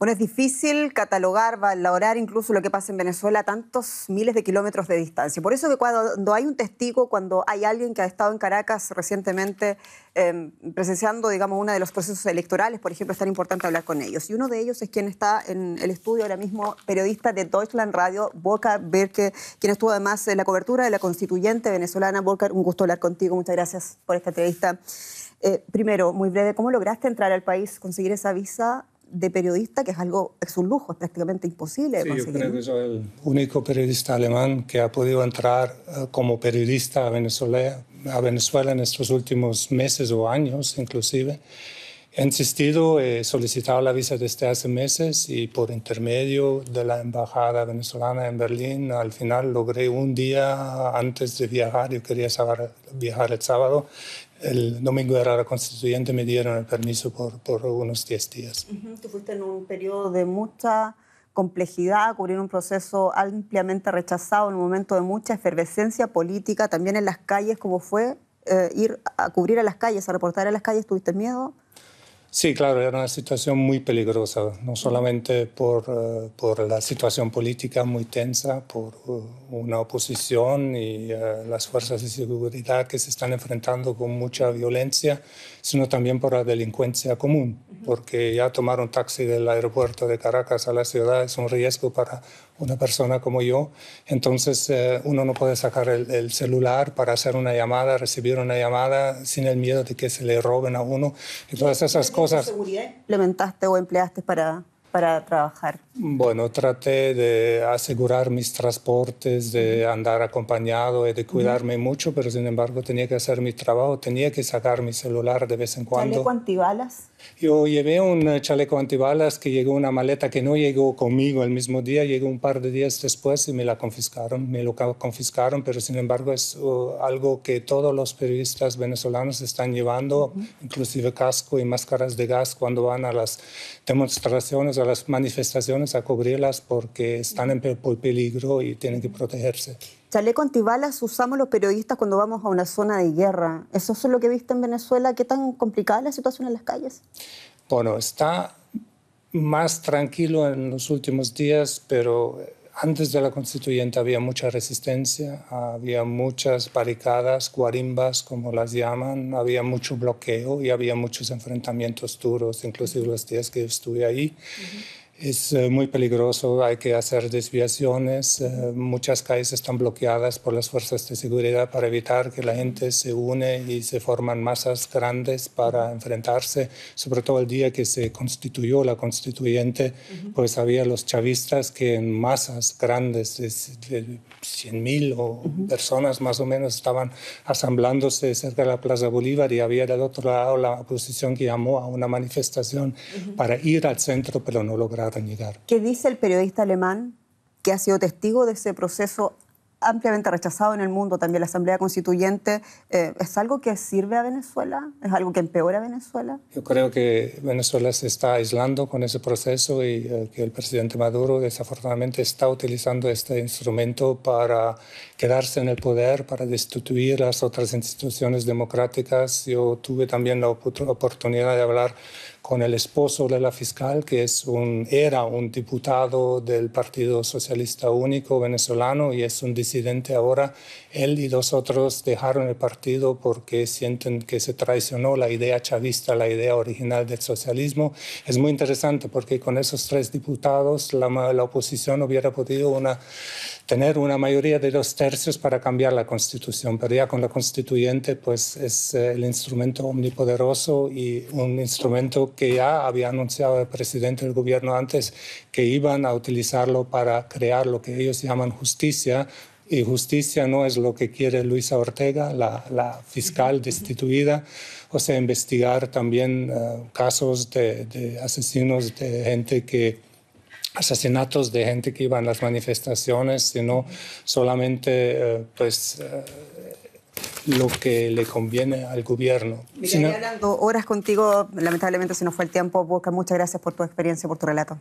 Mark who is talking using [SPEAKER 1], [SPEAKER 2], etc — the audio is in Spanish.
[SPEAKER 1] Bueno, es difícil catalogar, valorar incluso lo que pasa en Venezuela a tantos miles de kilómetros de distancia. Por eso que cuando hay un testigo, cuando hay alguien que ha estado en Caracas recientemente presenciando, digamos, uno de los procesos electorales, por ejemplo, es tan importante hablar con ellos. Y uno de ellos es quien está en el estudio ahora mismo, periodista de Deutschland Radio, Volker Berke, quien estuvo además en la cobertura de la constituyente venezolana. Volker, un gusto hablar contigo. Muchas gracias por esta entrevista. Primero, muy breve, ¿cómo lograste entrar al país, conseguir esa visa de periodista, que es un lujo, es prácticamente imposible de conseguir?
[SPEAKER 2] Yo creo que soy el único periodista alemán que ha podido entrar como periodista a Venezuela en estos últimos meses o años, inclusive. He insistido, he solicitado la visa desde hace meses y por intermedio de la embajada venezolana en Berlín, al final logré un día antes de viajar. Yo quería viajar el sábado. El domingo era la constituyente, me dieron el permiso por unos 10 días.
[SPEAKER 1] Tú fuiste en un periodo de mucha complejidad, cubrir un proceso ampliamente rechazado, en un momento de mucha efervescencia política, también en las calles. ¿Cómo fue ir a cubrir a las calles, a reportar a las calles? ¿Tuviste miedo?
[SPEAKER 2] Sí, claro, era una situación muy peligrosa, no solamente por la situación política muy tensa, por una oposición y las fuerzas de seguridad que se están enfrentando con mucha violencia, sino también por la delincuencia común, porque ya tomar un taxi del aeropuerto de Caracas a la ciudad es un riesgo para una persona como yo. Entonces uno no puede sacar el celular para hacer una llamada, recibir una llamada sin el miedo de que se le roben a uno y todas esas cosas.
[SPEAKER 1] ¿Qué seguridad implementaste o empleaste para trabajar?
[SPEAKER 2] Bueno, traté de asegurar mis transportes, de andar acompañado y de cuidarme mucho, pero sin embargo tenía que hacer mi trabajo, tenía que sacar mi celular de vez en cuando.
[SPEAKER 1] ¿Chaleco antibalas?
[SPEAKER 2] Yo llevé un chaleco antibalas que llegó una maleta que no llegó conmigo el mismo día, llegó un par de días después y me lo confiscaron, pero sin embargo es algo que todos los periodistas venezolanos están llevando, inclusive casco y máscaras de gas cuando van a las demostraciones, a las manifestaciones, a cubrirlas porque están en peligro y tienen que protegerse.
[SPEAKER 1] Chaleco antibalas usamos los periodistas cuando vamos a una zona de guerra. ¿Eso es lo que viste en Venezuela? ¿Qué tan complicada es la situación en las calles?
[SPEAKER 2] Bueno, está más tranquilo en los últimos días, pero antes de la constituyente había mucha resistencia, había muchas barricadas, guarimbas, como las llaman, había mucho bloqueo y había muchos enfrentamientos duros, inclusive los días que estuve ahí. Es muy peligroso, hay que hacer desviaciones, muchas calles están bloqueadas por las fuerzas de seguridad para evitar que la gente se une y se forman masas grandes para enfrentarse. Sobre todo el día que se constituyó la constituyente, pues había los chavistas que en masas grandes de 100.000 o personas más o menos estaban asamblándose cerca de la Plaza Bolívar y había del otro lado la oposición que llamó a una manifestación para ir al centro, pero no lograron llegar.
[SPEAKER 1] ¿Qué dice el periodista alemán que ha sido testigo de ese proceso ampliamente rechazado en el mundo, también la Asamblea Constituyente? ¿Es algo que sirve a Venezuela? ¿Es algo que empeora a Venezuela?
[SPEAKER 2] Yo creo que Venezuela se está aislando con ese proceso y que el presidente Maduro desafortunadamente está utilizando este instrumento para quedarse en el poder, para destituir las otras instituciones democráticas. Yo tuve también la oportunidad de hablar con el esposo de la fiscal, que era un diputado del Partido Socialista Único venezolano y es un disidente ahora. Él y los otros dejaron el partido porque sienten que se traicionó la idea chavista, la idea original del socialismo. Es muy interesante porque con esos 3 diputados la oposición hubiera podido tener una mayoría de 2/3 para cambiar la Constitución, pero ya con la constituyente pues es el instrumento omnipoderoso y un instrumento que ya había anunciado el presidente del gobierno antes que iban a utilizarlo para crear lo que ellos llaman justicia. Y justicia no es lo que quiere Luisa Ortega, la fiscal destituida, o sea, investigar también casos de asesinos de gente asesinatos de gente que iba a las manifestaciones, sino solamente lo que le conviene al gobierno.
[SPEAKER 1] Me quedaría hablando horas contigo, lamentablemente se nos fue el tiempo. Volker, muchas gracias por tu experiencia, por tu relato.